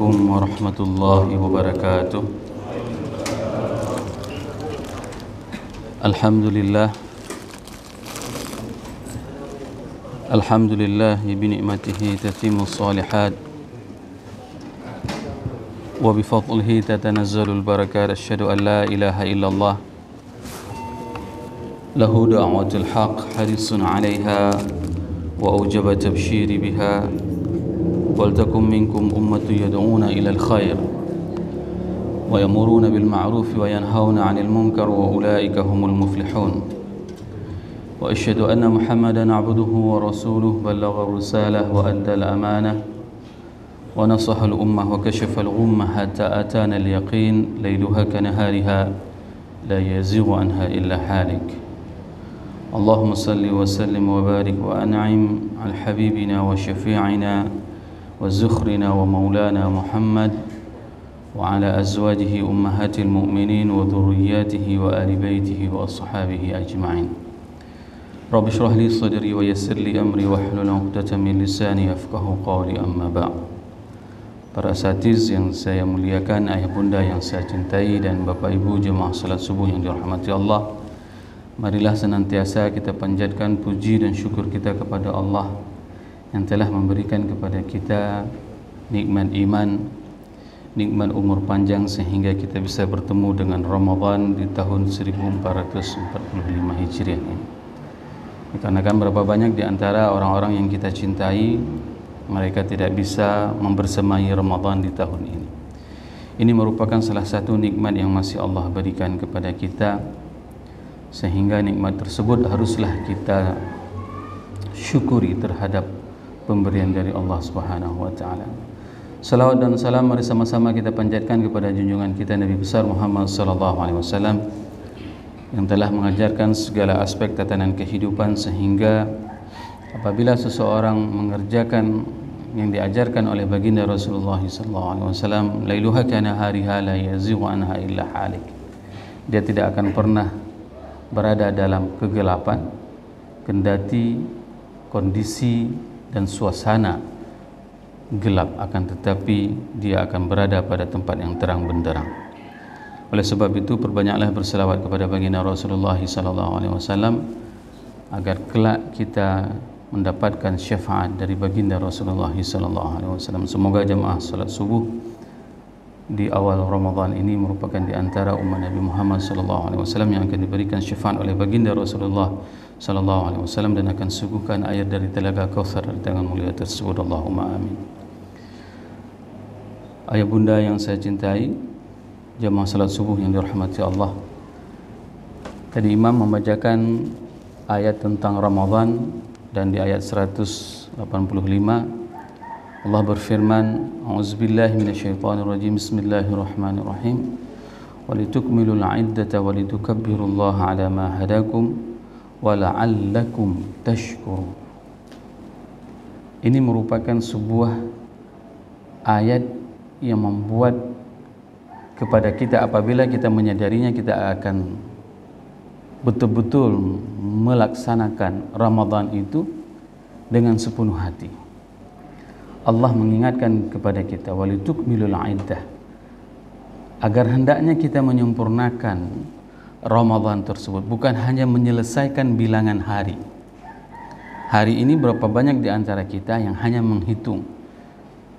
عليكم ورحمة الله وبركاته. الحمد لله بنعمته تتم الصالحات وبفضله تتنزل البركات. أشهد أن لا إله إلا الله له دعوة الحق حريص عليها وأوجب تبشير بها. ولتكن منكم أمة يدعون إلى الخير ويأمرون بالمعروف وينهون عن المنكر وأولئك هم المفلحون. وأشهد أن محمدا عبده ورسوله بلغ الرسالة وأدى الأمانة ونصح الأمة وكشف الغمة حتى أتانا اليقين ليلها كنهارها لا يزيغ عنها إلا حالك. اللهم صل وسلم وبارك وأنعم على حبيبنا وشفيعنا وزخرنا ومولانا محمد وعلى أزواجه أمهات المؤمنين وذرياته وآل بيته وأصحابه أجمعين. رب اشرح لي صدري ويسر لي أمري واحلل عقدة من لساني يفقهوا قولي. أما بعد. Para asatiz yang saya muliakan, ayah bunda yang saya cintai, dan bapak ibu jemaah salat subuh yang dirahmati Allah, marilah senantiasa kita panjatkan puji dan syukur kita kepada Allah yang telah memberikan kepada kita nikmat iman, nikmat umur panjang sehingga kita bisa bertemu dengan Ramadan di tahun 1445 Hijriah ini. Dikarenakan berapa banyak di antara orang-orang yang kita cintai, mereka tidak bisa membersamai Ramadan di tahun ini. Ini merupakan salah satu nikmat yang masih Allah berikan kepada kita, sehingga nikmat tersebut haruslah kita syukuri terhadap pemberian dari Allah Subhanahu wa taala. Salawat dan salam mari sama-sama kita panjatkan kepada junjungan kita Nabi besar Muhammad sallallahu alaihi wasallam yang telah mengajarkan segala aspek tatanan kehidupan, sehingga apabila seseorang mengerjakan yang diajarkan oleh baginda Rasulullah sallallahu alaihi wasallam, lailuha kana hariha la yazighu anha illa halik, dia tidak akan pernah berada dalam kegelapan kendati kondisi dan suasana gelap, akan tetapi dia akan berada pada tempat yang terang benderang. Oleh sebab itu, perbanyaklah berselawat kepada baginda Rasulullah sallallahu alaihi wasallam agar kelak kita mendapatkan syafaat dari baginda Rasulullah sallallahu alaihi wasallam. Semoga jemaah salat subuh di awal Ramadan ini merupakan di antara umat Nabi Muhammad sallallahu alaihi wasallam yang akan diberikan syafaat oleh baginda Rasulullah sallallahu alaihi wasallam dan akan suguhkan air dari telaga Kautsar dari tangan mulia tersebut. Allahumma amin. Ayah bunda yang saya cintai, jemaah salat subuh yang dirahmati Allah, tadi imam membacakan ayat tentang Ramadan, dan di ayat 185 Allah berfirman, a'udzubillahi minasyaitonirrajim, bismillahirrahmanirrahim, walitukmilul iddata walitukabbirullaha ala ma hadakum wa la'allakum tashkurun. Ini merupakan sebuah ayat yang membuat kepada kita, apabila kita menyadarinya, kita akan betul-betul melaksanakan Ramadan itu dengan sepenuh hati. Allah mengingatkan kepada kita, walitukmilul iddah, agar hendaknya kita menyempurnakan Ramadan tersebut, bukan hanya menyelesaikan bilangan hari. Hari ini berapa banyak di antara kita yang hanya menghitung.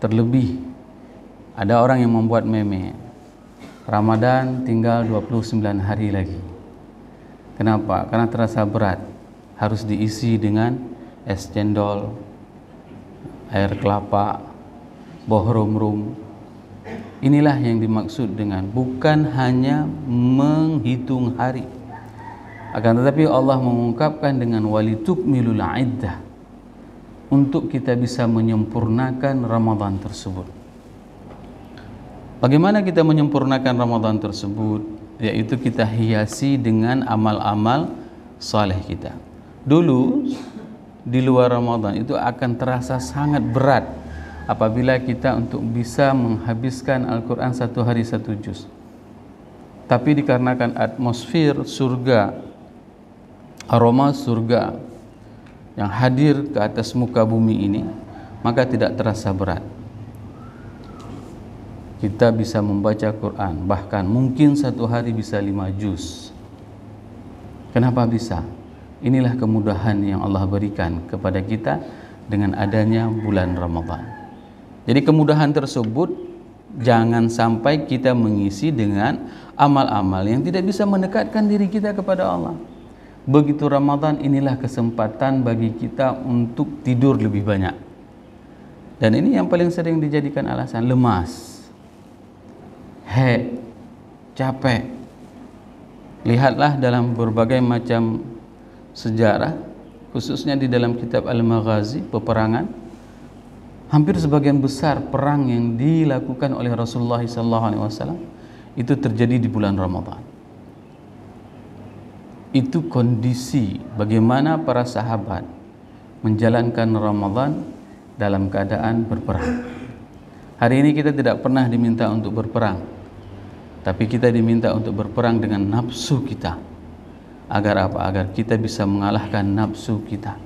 Terlebih ada orang yang membuat meme, Ramadan tinggal 29 hari lagi. Kenapa? Karena terasa berat, harus diisi dengan es cendol, air kelapa, bohrom rum. Inilah yang dimaksud dengan bukan hanya menghitung hari, akan tetapi Allah mengungkapkan dengan walitukmilul iddah, untuk kita bisa menyempurnakan Ramadan tersebut. Bagaimana kita menyempurnakan Ramadan tersebut? Yaitu kita hiasi dengan amal-amal saleh kita. Dulu di luar Ramadan itu akan terasa sangat berat apabila kita untuk bisa menghabiskan Al-Quran satu hari satu juz. Tapi dikarenakan atmosfer surga, aroma surga yang hadir ke atas muka bumi ini, maka tidak terasa berat. kita bisa membaca Quran, bahkan mungkin satu hari bisa 5 juz. Kenapa bisa? Inilah kemudahan yang Allah berikan kepada kita dengan adanya bulan Ramadan. Jadi kemudahan tersebut jangan sampai kita mengisi dengan amal-amal yang tidak bisa mendekatkan diri kita kepada Allah. Begitu Ramadan, inilah kesempatan bagi kita untuk tidur lebih banyak. Dan ini yang paling sering dijadikan alasan: lemas, capek. Lihatlah dalam berbagai macam sejarah, khususnya di dalam kitab Al-Maghazi, peperangan, hampir sebagian besar perang yang dilakukan oleh Rasulullah SAW itu terjadi di bulan Ramadan. Itu kondisi bagaimana para sahabat menjalankan Ramadan dalam keadaan berperang. Hari ini kita tidak pernah diminta untuk berperang, tapi kita diminta untuk berperang dengan nafsu kita. Agar apa? Agar kita bisa mengalahkan nafsu kita.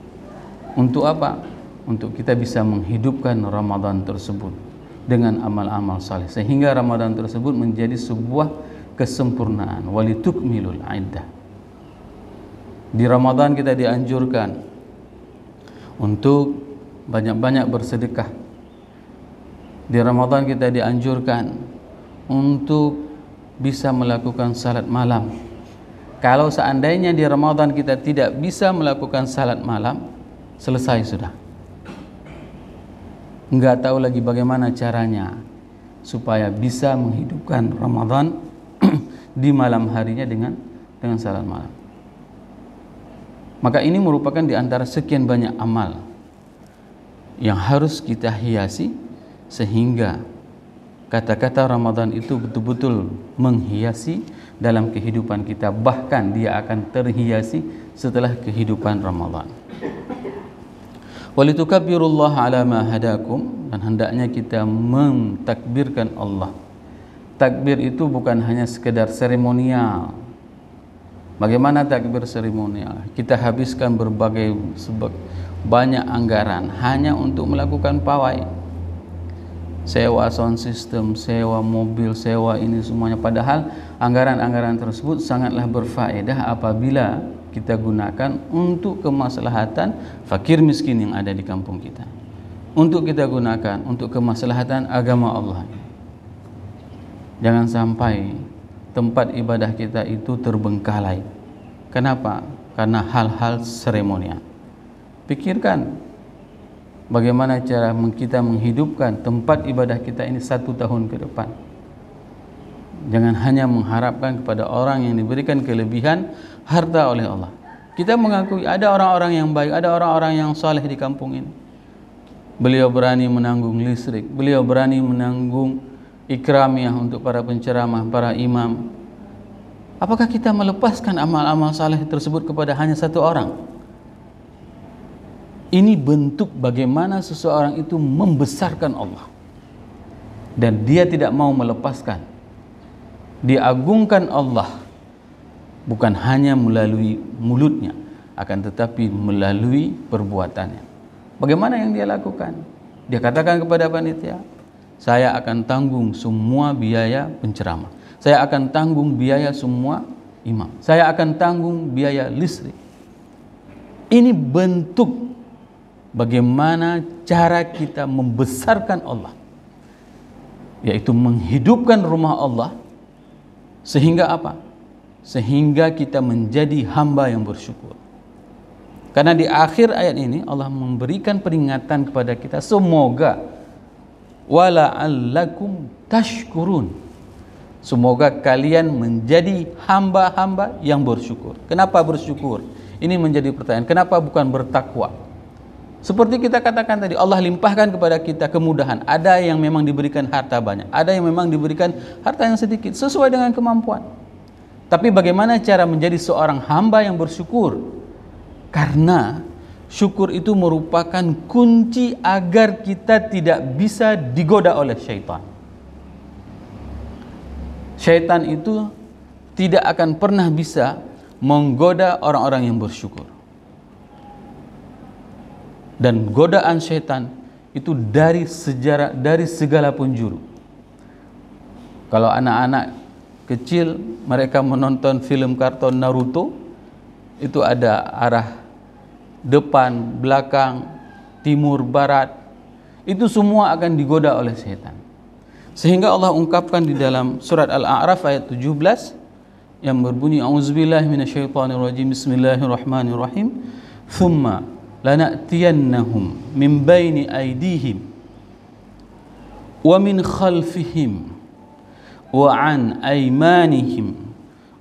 Untuk apa? Untuk kita bisa menghidupkan Ramadan tersebut dengan amal-amal saleh, sehingga Ramadan tersebut menjadi sebuah kesempurnaan. Walitukmilul iddah. Di Ramadan kita dianjurkan untuk banyak-banyak bersedekah. Di Ramadan kita dianjurkan untuk bisa melakukan salat malam. Kalau seandainya di Ramadan kita tidak bisa melakukan salat malam, selesai sudah. Enggak tahu lagi bagaimana caranya supaya bisa menghidupkan Ramadan di malam harinya dengan salat malam. Maka ini merupakan di antara sekian banyak amal yang harus kita hiasi, sehingga kata-kata Ramadan itu betul-betul menghiasi dalam kehidupan kita, bahkan dia akan terhiasi setelah kehidupan Ramadan. Walitukabbirullaha ala ma hadakum, dan hendaknya kita mentakbirkan Allah. Takbir itu bukan hanya sekedar seremonial. Bagaimana takbir seremonial? Kita habiskan banyak anggaran hanya untuk melakukan pawai, sewa sound system, sewa mobil, sewa ini semuanya. Padahal anggaran-anggaran tersebut sangatlah berfaedah apabila kita gunakan untuk kemaslahatan fakir miskin yang ada di kampung kita, untuk kita gunakan untuk kemaslahatan agama Allah. Jangan sampai tempat ibadah kita itu terbengkalai. Kenapa? Karena hal-hal seremonial. Pikirkan bagaimana cara kita menghidupkan tempat ibadah kita ini 1 tahun ke depan. Jangan hanya mengharapkan kepada orang yang diberikan kelebihan harta oleh Allah. Kita mengakui ada orang-orang yang baik, ada orang-orang yang saleh di kampung ini. Beliau berani menanggung listrik, beliau berani menanggung ikramiah untuk para penceramah, para imam. Apakah kita melepaskan amal-amal saleh tersebut kepada hanya 1 orang? Ini bentuk bagaimana seseorang itu membesarkan Allah, dan dia tidak mau melepaskan. Diagungkan Allah bukan hanya melalui mulutnya, akan tetapi melalui perbuatannya. Bagaimana yang dia lakukan? Dia katakan kepada panitia, saya akan tanggung semua biaya penceramah, saya akan tanggung biaya semua imam, saya akan tanggung biaya listrik. Ini bentuk bagaimana cara kita membesarkan Allah, yaitu menghidupkan rumah Allah. Sehingga apa? Sehingga kita menjadi hamba yang bersyukur. Karena di akhir ayat ini Allah memberikan peringatan kepada kita, semoga wala'allakum tashkurun, semoga kalian menjadi hamba-hamba yang bersyukur. Kenapa bersyukur? Ini menjadi pertanyaan. Kenapa bukan bertakwa? Seperti kita katakan tadi, Allah limpahkan kepada kita kemudahan. Ada yang memang diberikan harta banyak, ada yang memang diberikan harta yang sedikit, sesuai dengan kemampuan. Tapi bagaimana cara menjadi seorang hamba yang bersyukur? Karena syukur itu merupakan kunci agar kita tidak bisa digoda oleh syaitan. Syaitan itu tidak akan pernah bisa menggoda orang-orang yang bersyukur. Dan godaan syaitan itu dari sejarah, dari segala penjuru. Kalau anak-anak kecil mereka menonton film kartun Naruto, itu ada arah depan, belakang, timur, barat. Itu semua akan digoda oleh setan. Sehingga Allah ungkapkan di dalam surat Al-A'raf ayat 17 yang berbunyi, a'udzubillahi minasyaitonirrajim, bismillahirrahmanirrahim, thumma lana'tiyannahum min baini aydihim wa min khalfihim wa an aymanihim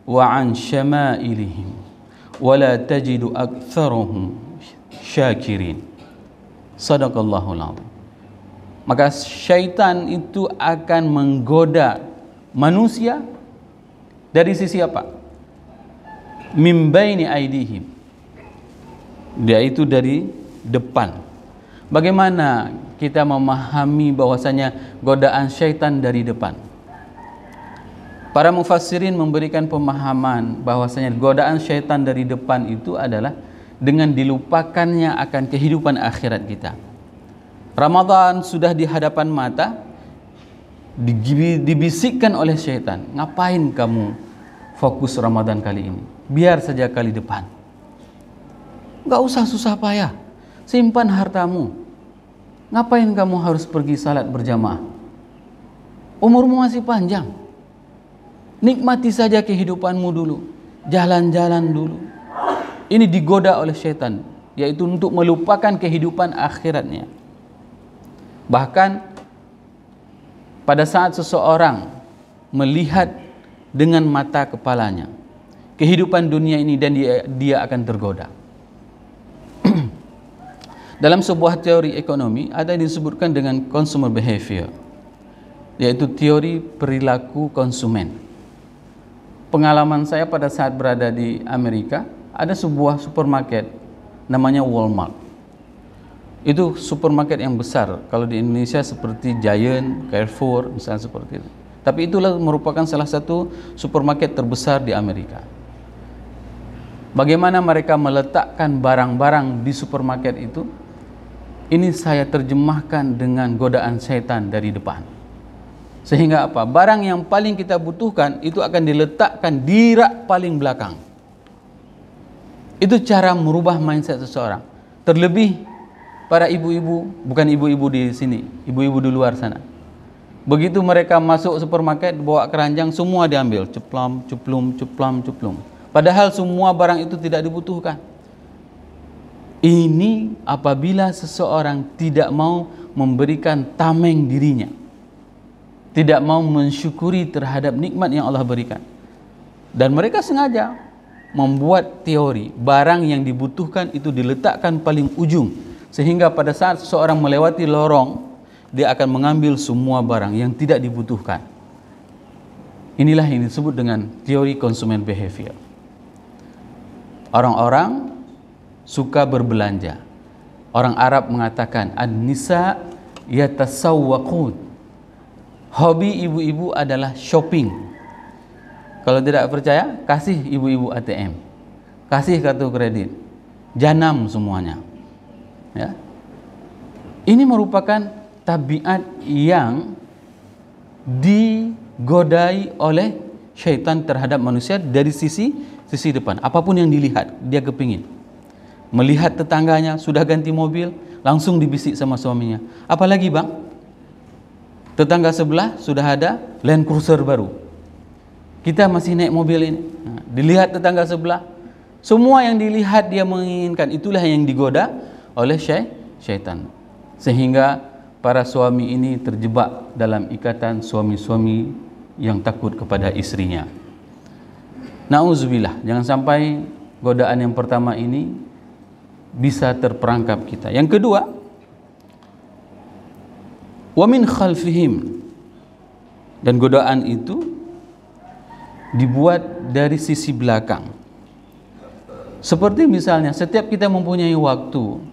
wa an syama'ilihim wa la tajidu aktsarahum syakirin. Sadaqallahul azim. Maka syaitan itu akan menggoda manusia dari sisi apa? Min baini aydihim. Dia itu dari depan. Bagaimana kita memahami bahwasanya godaan syaitan dari depan? Para mufassirin memberikan pemahaman bahwasanya godaan syaitan dari depan itu adalah dengan dilupakannya akan kehidupan akhirat kita. Ramadan sudah di hadapan mata, dibisikkan oleh syaitan, ngapain kamu fokus Ramadan kali ini? Biar saja kali depan. Gak usah susah payah, simpan hartamu. Ngapain kamu harus pergi salat berjamaah? Umurmu masih panjang. Nikmati saja kehidupanmu dulu, jalan-jalan dulu. Ini digoda oleh syaitan, yaitu untuk melupakan kehidupan akhiratnya. Bahkan pada saat seseorang melihat dengan mata kepalanya kehidupan dunia ini, dan dia akan tergoda. Dalam sebuah teori ekonomi ada yang disebutkan dengan consumer behavior, yaitu teori perilaku konsumen. Pengalaman saya pada saat berada di Amerika, ada sebuah supermarket namanya Walmart. Itu supermarket yang besar. Kalau di Indonesia seperti Giant, Carrefour, misalnya seperti itu. Tapi itulah merupakan salah satu supermarket terbesar di Amerika. Bagaimana mereka meletakkan barang-barang di supermarket itu? Ini saya terjemahkan dengan godaan syaitan dari depan. Sehingga apa? Barang yang paling kita butuhkan itu akan diletakkan di rak paling belakang. Itu cara merubah mindset seseorang. Terlebih para ibu-ibu, bukan ibu-ibu di sini, ibu-ibu di luar sana. Begitu mereka masuk supermarket, bawa keranjang, semua diambil, ceplam, cuplum, ceplam, cuplum. Padahal semua barang itu tidak dibutuhkan. Ini apabila seseorang tidak mau memberikan tameng dirinya, tidak mau mensyukuri terhadap nikmat yang Allah berikan. Dan mereka sengaja membuat teori barang yang dibutuhkan itu diletakkan paling ujung, sehingga pada saat seseorang melewati lorong, dia akan mengambil semua barang yang tidak dibutuhkan. Inilah yang disebut dengan teori consumer behavior. Orang-orang suka berbelanja. Orang Arab mengatakan an-nisa yatasawwaqun. Hobi ibu-ibu adalah shopping. Kalau tidak percaya, kasih ibu-ibu ATM, kasih kartu kredit, janam semuanya. Ya. Ini merupakan tabiat yang digodai oleh syaitan terhadap manusia dari sisi depan. Apapun yang dilihat, dia kepingin. Melihat tetangganya sudah ganti mobil, langsung dibisik sama suaminya. Apalagi bang, tetangga sebelah sudah ada Land Cruiser baru, kita masih naik mobil ini. Nah, dilihat tetangga sebelah, semua yang dilihat dia menginginkan. Itulah yang digoda oleh syaitan, sehingga para suami ini terjebak dalam ikatan suami-suami yang takut kepada istrinya. Nauzubillah, jangan sampai godaan yang pertama ini bisa terperangkap kita. Yang kedua, wa min khalfihim, dan godaan itu dibuat dari sisi belakang. Seperti misalnya setiap kita mempunyai waktu,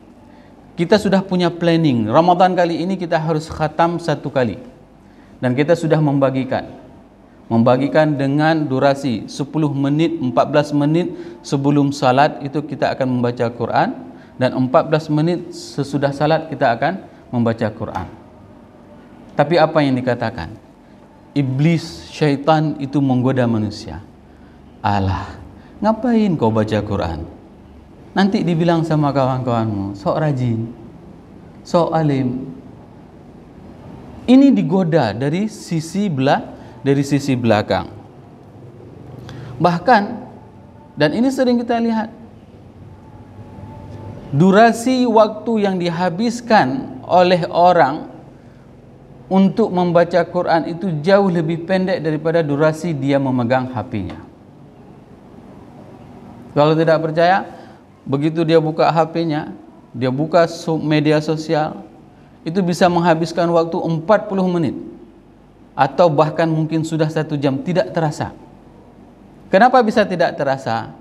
kita sudah punya planning, Ramadan kali ini kita harus khatam 1 kali, dan kita sudah membagikan dengan durasi 10 menit, 14 menit sebelum salat itu kita akan membaca Quran, dan 14 menit sesudah salat kita akan membaca Quran. Tapi apa yang dikatakan? iblis, syaitan itu menggoda manusia. Alah, ngapain kau baca Quran? Nanti dibilang sama kawan-kawanmu, sok rajin, sok alim. Ini digoda dari sisi belakang. Bahkan, dan ini sering kita lihat, durasi waktu yang dihabiskan oleh orang untuk membaca Quran itu jauh lebih pendek daripada durasi dia memegang HP-nya. Kalau tidak percaya, begitu dia buka HP-nya, dia buka media sosial, itu bisa menghabiskan waktu 40 menit atau bahkan mungkin sudah 1 jam, tidak terasa. Kenapa bisa tidak terasa?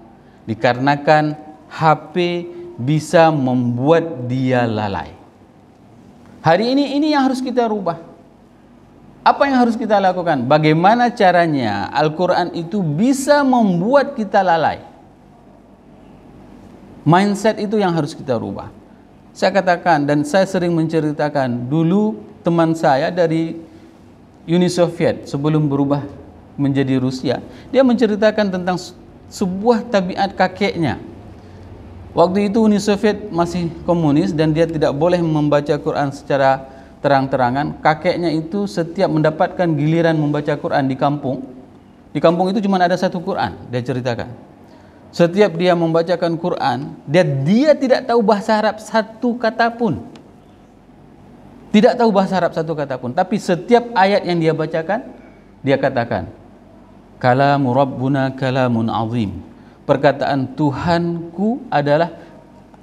Dikarenakan HP bisa membuat dia lalai. Hari ini yang harus kita rubah. Apa yang harus kita lakukan? Bagaimana caranya Al-Quran itu bisa membuat kita lalai? Mindset itu yang harus kita rubah. Saya katakan dan saya sering menceritakan, dulu teman saya dari Uni Soviet sebelum berubah menjadi Rusia, dia menceritakan tentang sebuah tabiat kakeknya. Waktu itu Uni Soviet masih komunis dan dia tidak boleh membaca Quran secara terang-terangan. Kakeknya itu setiap mendapatkan giliran membaca Quran di kampung itu cuma ada 1 Quran, dia ceritakan. Setiap dia membacakan Quran, dia tidak tahu bahasa Arab satu kata pun. Tidak tahu bahasa Arab satu kata pun, tapi setiap ayat yang dia bacakan, dia katakan, "Kalamu Rabbuna kalamun azim." Perkataan Tuhanku adalah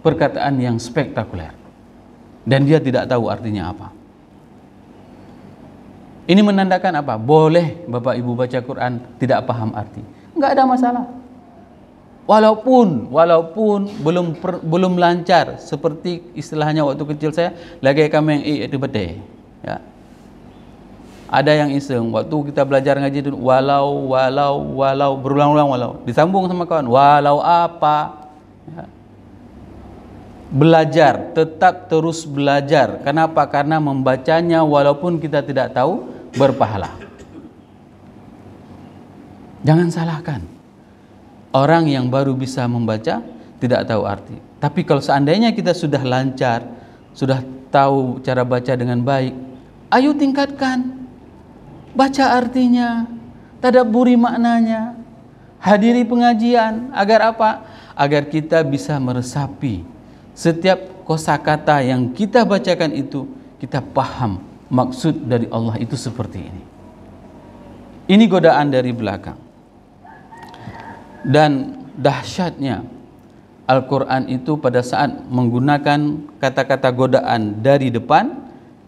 perkataan yang spektakuler. Dan dia tidak tahu artinya apa. Ini menandakan apa? Boleh Bapak Ibu baca Quran tidak paham arti. Enggak ada masalah. Walaupun belum lancar, seperti istilahnya waktu kecil saya, lagi kami yang itu bete. Ya. Ada yang iseng, waktu kita belajar ngaji itu walau berulang-ulang walau, disambung sama kawan, walau apa. Ya. Belajar, tetap terus belajar. Kenapa? Karena membacanya walaupun kita tidak tahu berpahala. Jangan salahkan orang yang baru bisa membaca tidak tahu arti. Tapi kalau seandainya kita sudah lancar, sudah tahu cara baca dengan baik, ayo tingkatkan. Baca artinya, tadabburi maknanya, hadiri pengajian. Agar apa? Agar kita bisa meresapi setiap kosakata yang kita bacakan itu, kita paham maksud dari Allah itu seperti ini. Ini godaan dari belakang. Dan dahsyatnya Al-Quran itu pada saat menggunakan kata-kata godaan dari depan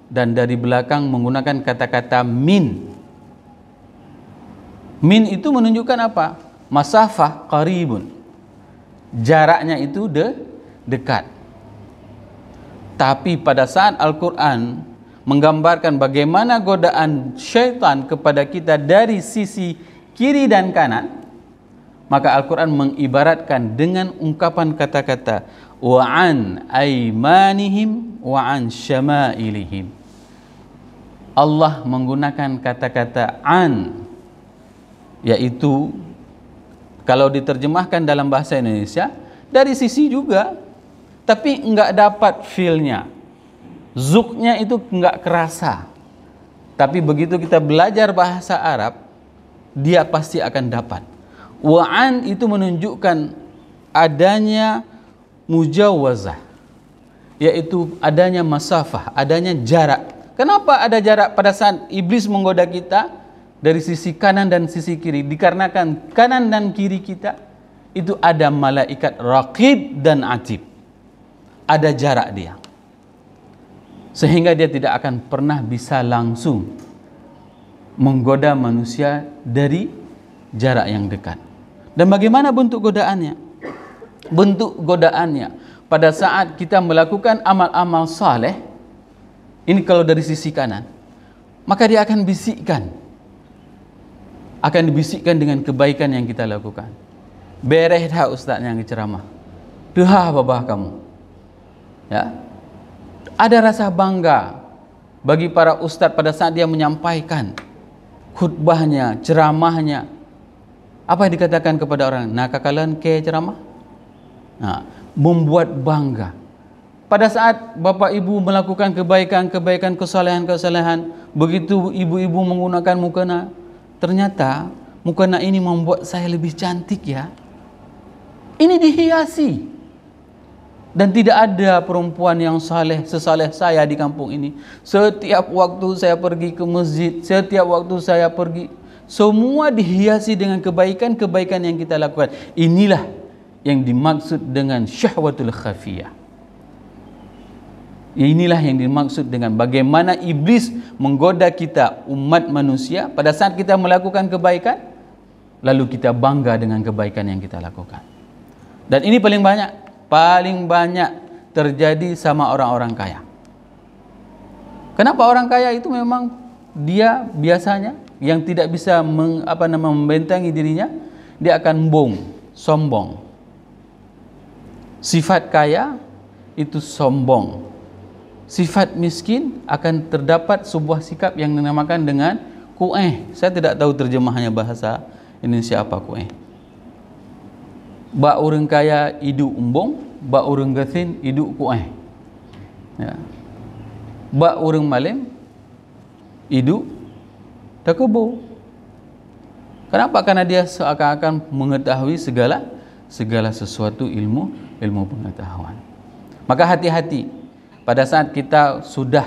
dan dari belakang menggunakan kata-kata min. Min itu menunjukkan apa? Masafah qaribun. Jaraknya itu dekat. Tapi pada saat Al-Quran menggambarkan bagaimana godaan syaitan kepada kita dari sisi kiri dan kanan, maka Al-Quran mengibaratkan dengan ungkapan kata-kata wa'an aymanihim wa'an syama'ilihim. Allah menggunakan kata-kata an, yaitu kalau diterjemahkan dalam bahasa Indonesia dari sisi juga, tapi enggak dapat feel-nya, zuknya itu enggak kerasa. Tapi begitu kita belajar bahasa Arab, dia pasti akan dapat. Wa'an itu menunjukkan adanya mujawazah, yaitu adanya masafah, adanya jarak. Kenapa ada jarak pada saat iblis menggoda kita dari sisi kanan dan sisi kiri? Dikarenakan kanan dan kiri kita itu ada malaikat raqib dan atid. Ada jarak dia, sehingga dia tidak akan pernah bisa langsung menggoda manusia dari jarak yang dekat. Dan bagaimana bentuk godaannya? Bentuk godaannya pada saat kita melakukan amal-amal saleh, ini kalau dari sisi kanan, maka dia akan dibisikkan dengan kebaikan yang kita lakukan. Bereh dah ustaz yang ceramah, duha babah kamu. Ya, ada rasa bangga bagi para ustaz pada saat dia menyampaikan khutbahnya, ceramahnya. Apa yang dikatakan kepada orang? Nah, kalian ke ceramah? Nah, membuat bangga. Pada saat bapak ibu melakukan kebaikan-kebaikan, kesalehan-kesalehan, begitu ibu-ibu menggunakan mukena, ternyata mukena ini membuat saya lebih cantik ya. Ini dihiasi. Dan tidak ada perempuan yang sesaleh saya di kampung ini. Setiap waktu saya pergi ke masjid, setiap waktu saya pergi, semua dihiasi dengan kebaikan-kebaikan yang kita lakukan. Inilah yang dimaksud dengan syahwatul khafiyah. Inilah yang dimaksud dengan bagaimana iblis menggoda kita umat manusia pada saat kita melakukan kebaikan, lalu kita bangga dengan kebaikan yang kita lakukan. Dan ini paling banyak terjadi sama orang-orang kaya. Kenapa orang kaya itu memang dia biasanya yang tidak bisa membentengi dirinya, dia akan sombong. Sifat kaya itu sombong. Sifat miskin akan terdapat sebuah sikap yang dinamakan dengan kueh. Saya tidak tahu terjemahannya bahasa Indonesia apa kueh. Ba orang kaya hidup umbong, ba orang gasin hidup kueh. Ya. Ba orang malim hidup takebo. Kenapa? Karena dia seakan-akan mengetahui segala sesuatu ilmu pengetahuan. Maka hati-hati pada saat kita sudah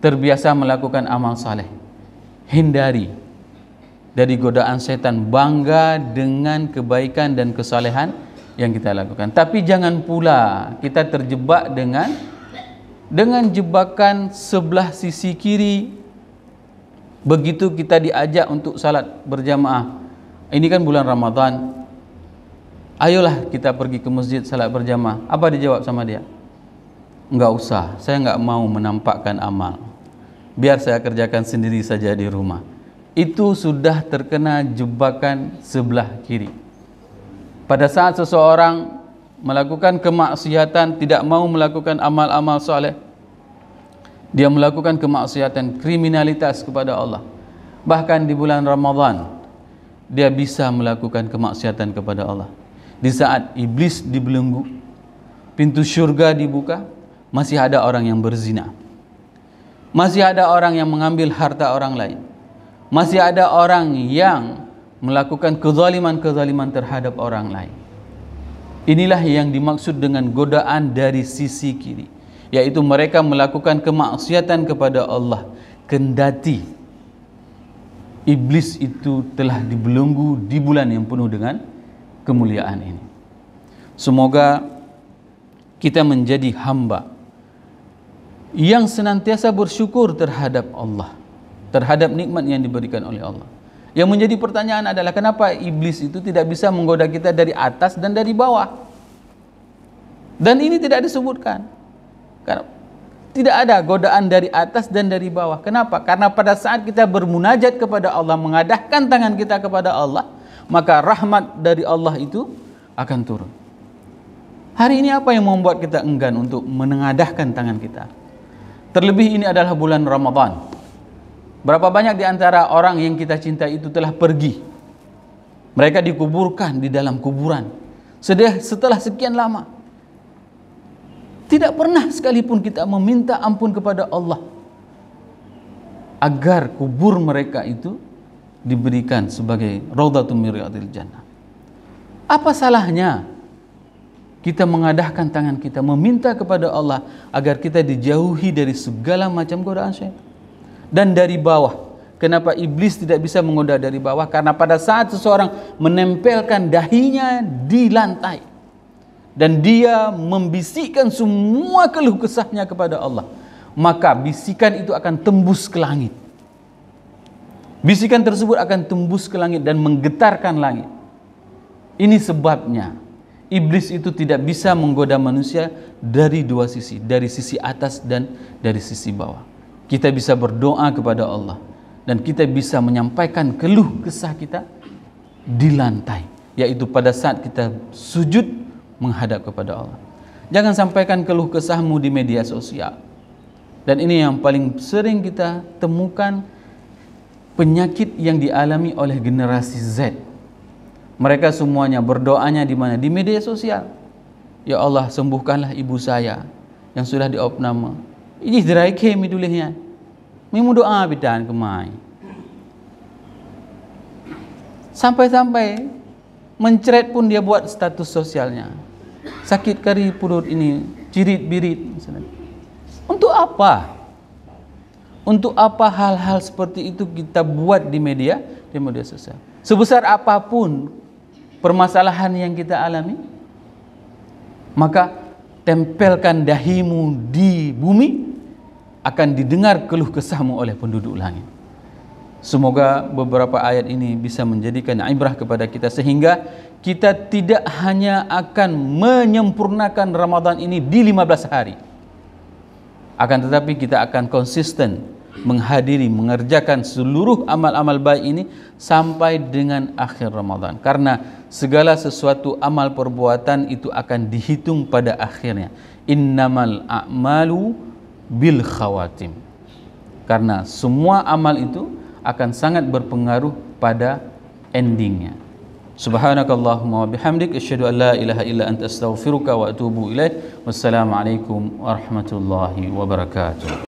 terbiasa melakukan amal saleh, hindari dari godaan setan, bangga dengan kebaikan dan kesalehan yang kita lakukan. Tapi jangan pula kita terjebak dengan jebakan sebelah sisi kiri. Begitu kita diajak untuk salat berjamaah, ini kan bulan Ramadan, ayolah kita pergi ke masjid salat berjamaah. Apa dijawab sama dia? Enggak usah, saya enggak mau menampakkan amal. Biar saya kerjakan sendiri saja di rumah. Itu sudah terkena jebakan sebelah kiri. Pada saat seseorang melakukan kemaksiatan, tidak mau melakukan amal-amal soleh, dia melakukan kemaksiatan, kriminalitas kepada Allah. Bahkan di bulan Ramadan, dia bisa melakukan kemaksiatan kepada Allah. Di saat iblis dibelenggu, pintu syurga dibuka, masih ada orang yang berzina, masih ada orang yang mengambil harta orang lain, masih ada orang yang melakukan kezaliman terhadap orang lain. Inilah yang dimaksud dengan godaan dari sisi kiri, yaitu mereka melakukan kemaksiatan kepada Allah, kendati iblis itu telah dibelenggu di bulan yang penuh dengan kemuliaan ini. Semoga kita menjadi hamba yang senantiasa bersyukur terhadap Allah, terhadap nikmat yang diberikan oleh Allah. Yang menjadi pertanyaan adalah kenapa iblis itu tidak bisa menggoda kita dari atas dan dari bawah? Dan ini tidak disebutkan. Karena tidak ada godaan dari atas dan dari bawah. Kenapa? Karena pada saat kita bermunajat kepada Allah, mengadahkan tangan kita kepada Allah, maka rahmat dari Allah itu akan turun. Hari ini apa yang membuat kita enggan untuk menengadahkan tangan kita? Terlebih ini adalah bulan Ramadan. Berapa banyak di antara orang yang kita cintai itu telah pergi. Mereka dikuburkan di dalam kuburan setelah sekian lama. Tidak pernah sekalipun kita meminta ampun kepada Allah agar kubur mereka itu diberikan sebagai raudhatun min riyadil jannah. Apa salahnya kita mengadahkan tangan kita, meminta kepada Allah agar kita dijauhi dari segala macam godaan syaitan? Dan dari bawah, kenapa iblis tidak bisa menggoda dari bawah? Karena pada saat seseorang menempelkan dahinya di lantai dan dia membisikkan semua keluh kesahnya kepada Allah, maka bisikan itu akan tembus ke langit. Bisikan tersebut akan tembus ke langit dan menggetarkan langit. Ini sebabnya iblis itu tidak bisa menggoda manusia dari dua sisi, dari sisi atas dan dari sisi bawah. Kita bisa berdoa kepada Allah dan kita bisa menyampaikan keluh kesah kita di lantai, yaitu pada saat kita sujud menghadap kepada Allah. Jangan sampaikan keluh kesahmu di media sosial. Dan ini yang paling sering kita temukan penyakit yang dialami oleh generasi Z. Mereka semuanya berdoanya di mana? Di media sosial. Ya Allah, sembuhkanlah ibu saya yang sudah diopname. Ini derai kemi dulihnya. Mimu doa bidan kemai. Sampai-sampai mencret pun dia buat status sosialnya. Sakit kari perut ini, cirit-birit. Untuk apa? Untuk apa hal-hal seperti itu kita buat di media sosial? Sebesar apapun permasalahan yang kita alami, maka tempelkan dahimu di bumi, akan didengar keluh kesahmu oleh penduduk langit. Semoga beberapa ayat ini bisa menjadikan ibrah kepada kita, sehingga kita tidak hanya akan menyempurnakan Ramadan ini di 15 hari, akan tetapi kita akan konsisten menghadiri, mengerjakan seluruh amal-amal baik ini sampai dengan akhir Ramadan. Karena segala sesuatu amal perbuatan itu akan dihitung pada akhirnya. Innamal a'malu bil khawatim. Karena semua amal itu akan sangat berpengaruh pada endingnya. Subhanakallahumma wa bihamdik, asyhadu an la ilaha illa anta astaghfiruka wa atubu ilaik. Wassalamualaikum warahmatullahi wabarakatuh.